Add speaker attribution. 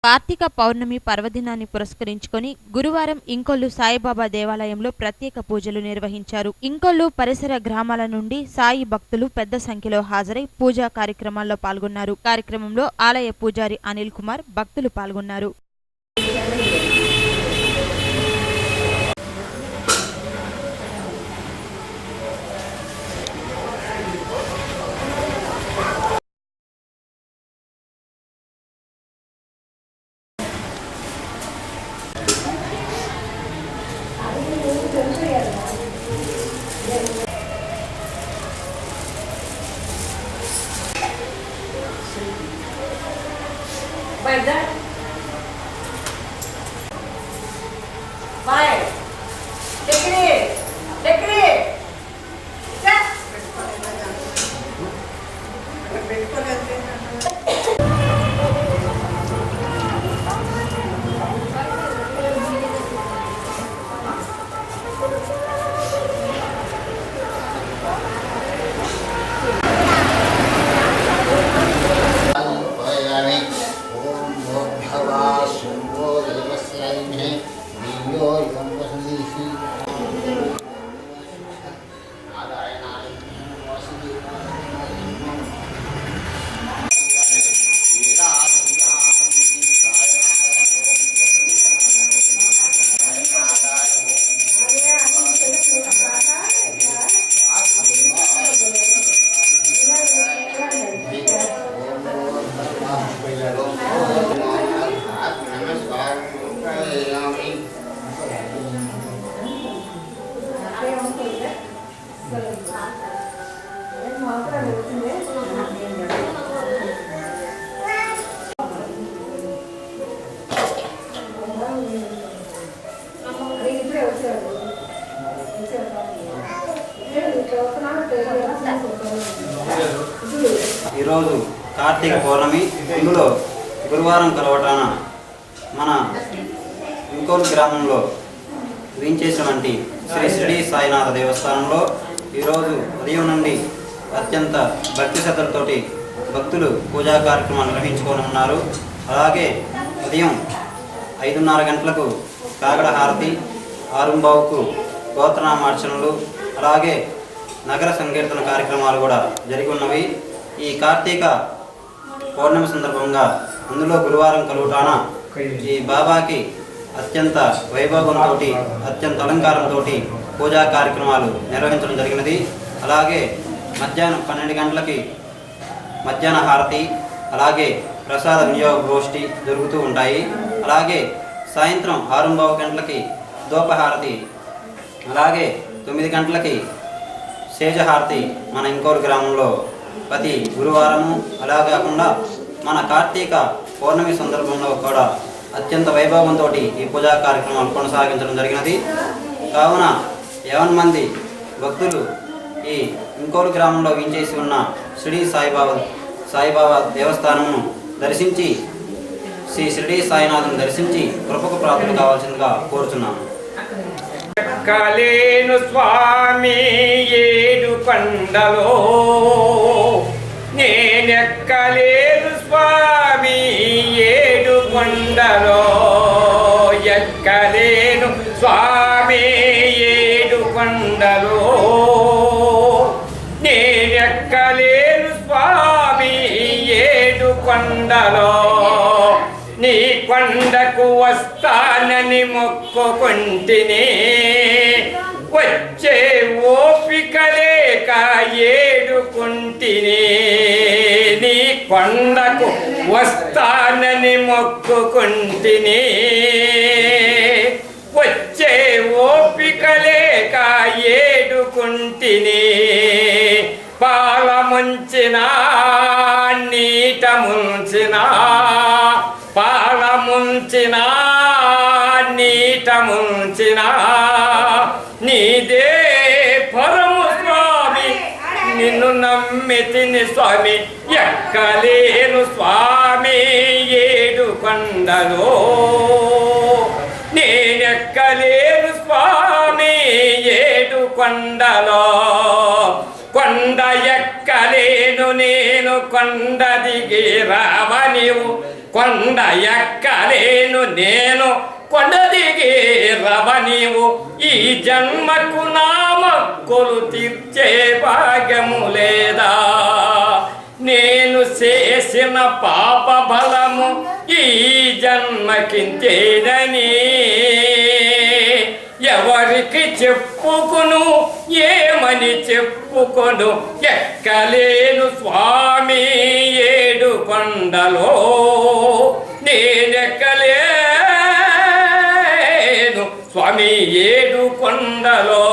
Speaker 1: కార్తీక పౌర్ణమి పర్వదినాన్ని పురస్కరించుకొని గురువారం ఇంకొల్లు సాయిబాబా దేవాలయంలో ప్రత్యేక పూజలు నిర్వహించారు. ఇంకొల్లు పరిసర గ్రామాల నుండి సాయి భక్తులు పెద్ద సంఖ్యలో హాజరై పూజా కార్యక్రమాల్లో పాల్గొన్నారు. కార్యక్రమంలో ఆలయ పూజారి అనిల్ కుమార్ భక్తులు పాల్గొన్నారు.
Speaker 2: Like that. Bye. Take it. Take it. Set.
Speaker 3: ఈరోజు కార్తీక పౌర్ణమి. ఇందులో గురువారం కలవటాన మన ఇంకోల్ గ్రామంలో వేయించేసినటువంటి శ్రీ షిరిడి సాయినాథ దేవస్థానంలో ఈరోజు ఉదయం నుండి అత్యంత భక్తి శ్రద్ధలతోటి భక్తులు పూజా కార్యక్రమాలు నిర్వహించుకొని ఉన్నారు. అలాగే ఉదయం 5:30 గంటలకు కాగడ హారతి, 6:15కు గోత్రనామార్చనలు, అలాగే నగర సంకీర్తన కార్యక్రమాలు కూడా జరిగి ఉన్నవి. ఈ కార్తీక పౌర్ణమి సందర్భంగా అందులో గురువారం కలుగుటాన ఈ బాబాకి అత్యంత వైభవంతో అత్యంత అలంకారంతో పూజా కార్యక్రమాలు నిర్వహించడం జరిగినది. అలాగే మధ్యాహ్నం 12 గంటలకి మధ్యాహ్న హారతి, అలాగే ప్రసాద వినియోగ గోష్ఠి జరుగుతూ ఉంటాయి. అలాగే సాయంత్రం 6:15 గంటలకి దూపహారతి, అలాగే 9 గంటలకి శేషహారతి మన ఇంకోరు గ్రామంలో ప్రతి గురువారము. అలా కాకుండా మన కార్తీక పౌర్ణమి సందర్భంలో కూడా అత్యంత వైభవంతో ఈ పూజా కార్యక్రమాలు కొనసాగించడం జరిగినది. కావున 50 మంది భక్తులు ఈ ఇంకోరు గ్రామంలో వేయించేసి ఉన్న షిరిడి సాయిబాబా దేవస్థానమును దర్శించి శ్రీ షిరిడి సాయినాథుని దర్శించి కృపకు ప్రాప్తులు కావాల్సిందిగా కోరుచున్నాను.
Speaker 4: ఎక్కలేను స్వామి ఏడు కొండలో, నేనెక్కలేను స్వామి ఏడు కొండలో, ఎక్కలేను స్వామి ఏడు కొండలో, నేనెక్కలేను స్వామి ఏడు కొండలో, నీ కొండకు వస్తానని మొక్కుకుంటిని, వచ్చే ఓపిక లేక ఏడుకుంటిని. నీ కొండకు వస్తానని మొక్కుకుంటిని, వచ్చే ఓపిక లేక ఏడుకుంటిని. పాల ముంచినా నీట ముంచినా, పాల ముంచినా నీట ముంచినా, నీదే పరము స్వామి, నిన్ను నమ్మితిని స్వామి. ఎక్కలేను స్వామి ఏడు కొండలో, నేనెక్కలేను స్వామి ఏడు కొండలో, కొండ ఎక్కలేను నేను కొండ దిగి రావ నీవు, కొండ ఎక్కలేను నేను కొండ దిగి రవ నీవు ఈ జన్మకు నా మొక్కులు తీర్చే భాగ్యము లేదా నేను చేసిన పాప బలము ఈ జన్మకింతేనని ఎవరికి చెప్పుకును ఏమని చెప్పుకొను ఎక్కలేను స్వామి ఏడు కొండలో నేనెక్కలేను స్వామి ఏడు కొండలో